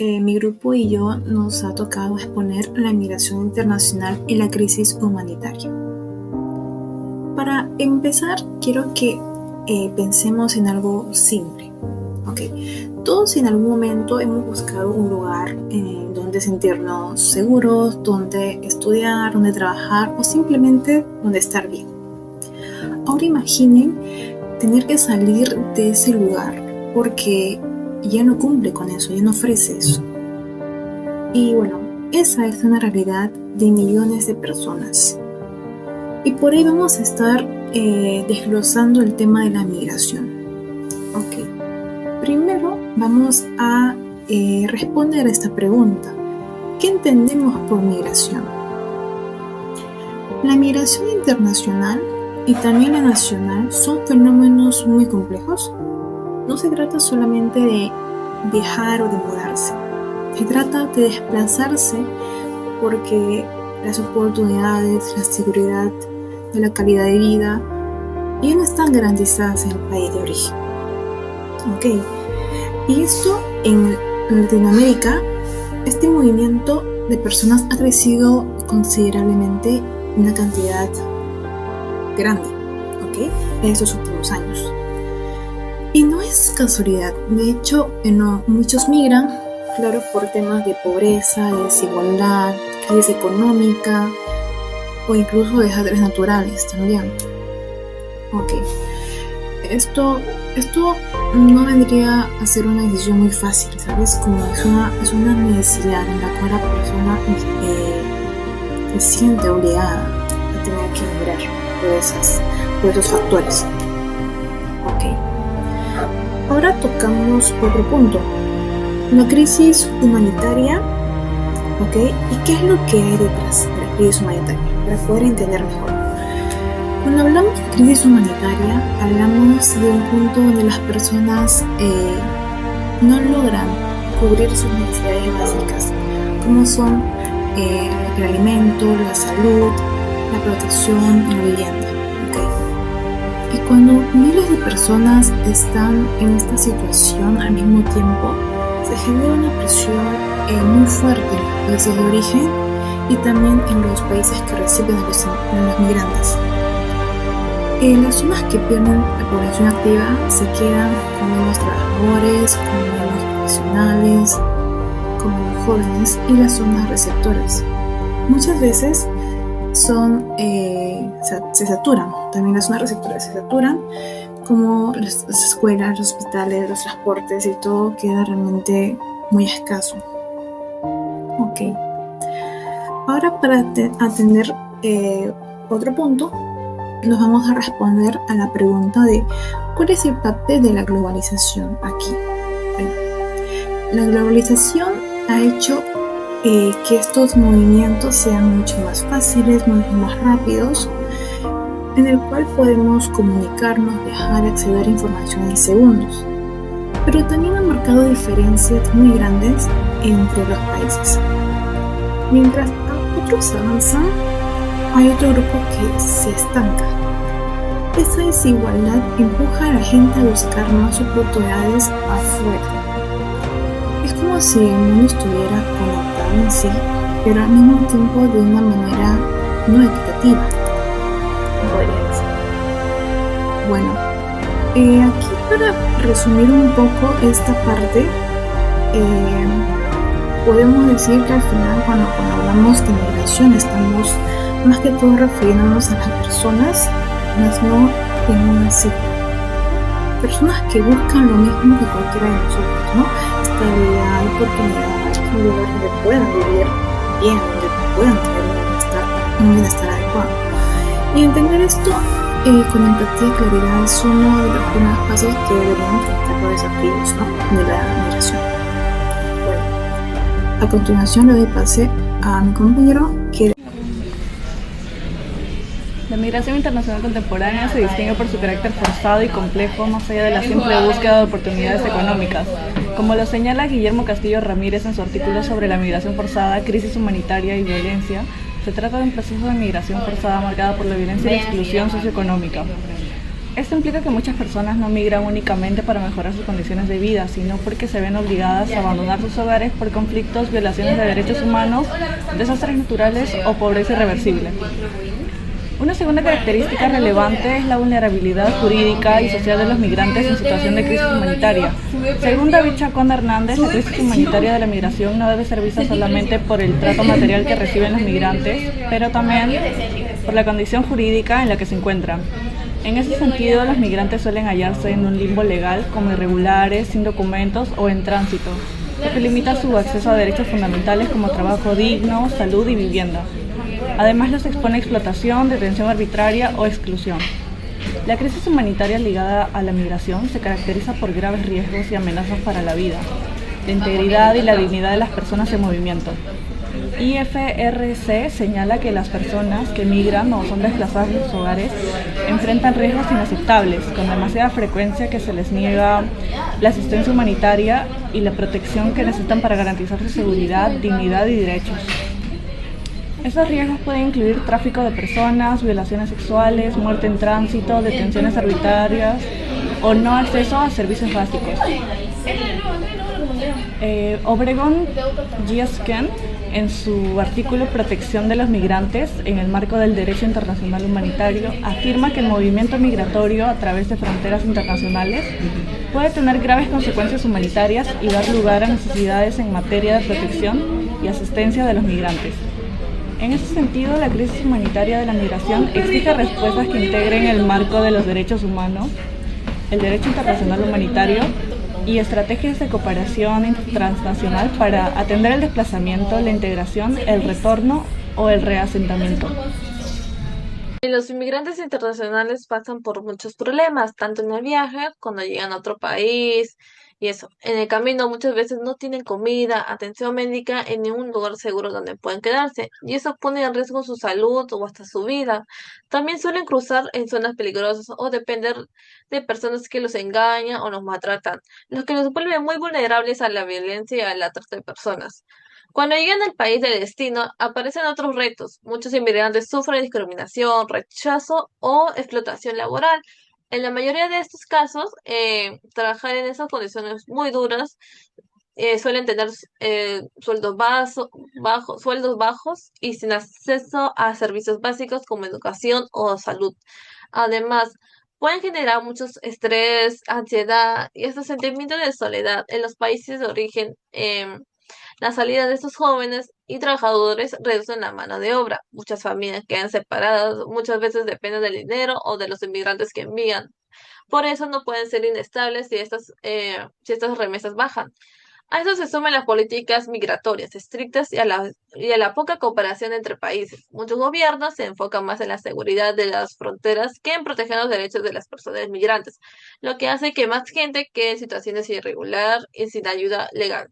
mi grupo y yo nos ha tocado exponer la migración internacional y la crisis humanitaria. Para empezar, quiero que pensemos en algo simple. Todos en algún momento hemos buscado un lugar donde sentirnos seguros, donde estudiar, donde trabajar o simplemente donde estar bien. Ahora imaginen tener que salir de ese lugar porque ya no cumple con eso, ya no ofrece eso. Y bueno, esa es una realidad de millones de personas. Y por ahí vamos a estar desglosando el tema de la migración. Primero vamos a responder a esta pregunta. ¿Qué entendemos por migración? La migración internacional y también la nacional son fenómenos muy complejos. No se trata solamente de viajar o de mudarse. Se trata de desplazarse porque las oportunidades, la seguridad, la calidad de vida ya no están garantizadas en el país de origen. Y esto en Latinoamérica, este movimiento de personas ha crecido considerablemente una cantidad grande, en estos últimos años. Y no es casualidad, de hecho, muchos migran, claro, por temas de pobreza, de desigualdad, crisis económica o incluso desastres naturales también. Esto no vendría a ser una decisión muy fácil, ¿sabes? Como es una necesidad en la cual la persona se siente obligada a tener que emigrar por esos factores. Ahora tocamos otro punto, la crisis humanitaria, ¿y qué es lo que hay detrás de la crisis humanitaria? Para poder entender mejor. Cuando hablamos de crisis humanitaria, hablamos de un punto donde las personas no logran cubrir sus necesidades básicas, como son el alimento, la salud, la protección y la vivienda. Y cuando miles de personas están en esta situación al mismo tiempo, se genera una presión muy fuerte en los países de origen y también en los países que reciben a los migrantes. Las zonas que pierden la población activa se quedan con menos trabajadores, con menos profesionales, con menos jóvenes y las zonas receptoras. Muchas veces se saturan, también las zonas receptoras se saturan, como las escuelas, los hospitales, los transportes y todo queda realmente muy escaso. Ahora para atender otro punto, nos vamos a responder a la pregunta de ¿cuál es el papel de la globalización aquí? Bueno, la globalización ha hecho que estos movimientos sean mucho más fáciles, mucho más rápidos, en el cual podemos comunicarnos, viajar, acceder a información en segundos. Pero también ha marcado diferencias muy grandes entre los países. Mientras otros avanzan, hay otro grupo que se estanca. Esa desigualdad empuja a la gente a buscar más oportunidades afuera. Es como si el mundo estuviera conectado en sí, pero al mismo tiempo de una manera no equitativa, podría decir. Bueno, aquí para resumir un poco esta parte, podemos decir que al final cuando hablamos de migración estamos más que todo refiriéndonos a las personas, más no en una cifra. Personas que buscan lo mismo que cualquiera de nosotros, ¿no? Estabilidad, oportunidades, un lugar donde puedan vivir bien, donde puedan tener un bienestar adecuado. Y entender esto con empatía y claridad es uno de los primeros pasos que deberían enfrentar los desafíos, ¿no?, de la migración. Bueno, a continuación le doy pase a mi compañero que... La migración internacional contemporánea se distingue por su carácter forzado y complejo, más allá de la simple búsqueda de oportunidades económicas. Como lo señala Guillermo Castillo Ramírez en su artículo sobre la migración forzada, crisis humanitaria y violencia, se trata de un proceso de migración forzada marcada por la violencia y la exclusión socioeconómica. Esto implica que muchas personas no migran únicamente para mejorar sus condiciones de vida, sino porque se ven obligadas a abandonar sus hogares por conflictos, violaciones de derechos humanos, desastres naturales o pobreza irreversible. Una segunda característica relevante es la vulnerabilidad jurídica y social de los migrantes en situación de crisis humanitaria. Según David Chacón Hernández, la crisis humanitaria de la migración no debe ser vista solamente por el trato material que reciben los migrantes, pero también por la condición jurídica en la que se encuentran. En ese sentido, los migrantes suelen hallarse en un limbo legal como irregulares, sin documentos o en tránsito, lo que limita su acceso a derechos fundamentales como trabajo digno, salud y vivienda. Además, los expone a explotación, detención arbitraria o exclusión. La crisis humanitaria ligada a la migración se caracteriza por graves riesgos y amenazas para la vida, la integridad y la dignidad de las personas en movimiento. IFRC señala que las personas que migran o son desplazadas de sus hogares enfrentan riesgos inaceptables, con demasiada frecuencia que se les niega la asistencia humanitaria y la protección que necesitan para garantizar su seguridad, dignidad y derechos. Estos riesgos pueden incluir tráfico de personas, violaciones sexuales, muerte en tránsito, detenciones arbitrarias o no acceso a servicios básicos. Obregon Giesken, en su artículo Protección de los migrantes en el marco del derecho internacional humanitario, afirma que el movimiento migratorio a través de fronteras internacionales puede tener graves consecuencias humanitarias y dar lugar a necesidades en materia de protección y asistencia de los migrantes. En ese sentido, la crisis humanitaria de la migración exige respuestas que integren el marco de los derechos humanos, el derecho internacional humanitario y estrategias de cooperación transnacional para atender el desplazamiento, la integración, el retorno o el reasentamiento. Los inmigrantes internacionales pasan por muchos problemas, tanto en el viaje, cuando llegan a otro país y eso. En el camino muchas veces no tienen comida, atención médica en ningún lugar seguro donde pueden quedarse y eso pone en riesgo su salud o hasta su vida. También suelen cruzar en zonas peligrosas o depender de personas que los engañan o los maltratan, lo que los vuelve muy vulnerables a la violencia y a la trata de personas. Cuando llegan al país de destino, aparecen otros retos. Muchos inmigrantes sufren discriminación, rechazo o explotación laboral. En la mayoría de estos casos, trabajar en esas condiciones muy duras suelen tener sueldos bajos y sin acceso a servicios básicos como educación o salud. Además, pueden generar muchos estrés, ansiedad y estos sentimientos de soledad en los países de origen. La salida de estos jóvenes y trabajadores reducen la mano de obra. Muchas familias quedan separadas, muchas veces dependen del dinero o de los inmigrantes que envían. Por eso no pueden ser inestables si estas remesas bajan. A eso se suman las políticas migratorias estrictas y a la poca cooperación entre países. Muchos gobiernos se enfocan más en la seguridad de las fronteras que en proteger los derechos de las personas migrantes, lo que hace que más gente quede en situaciones irregular y sin ayuda legal.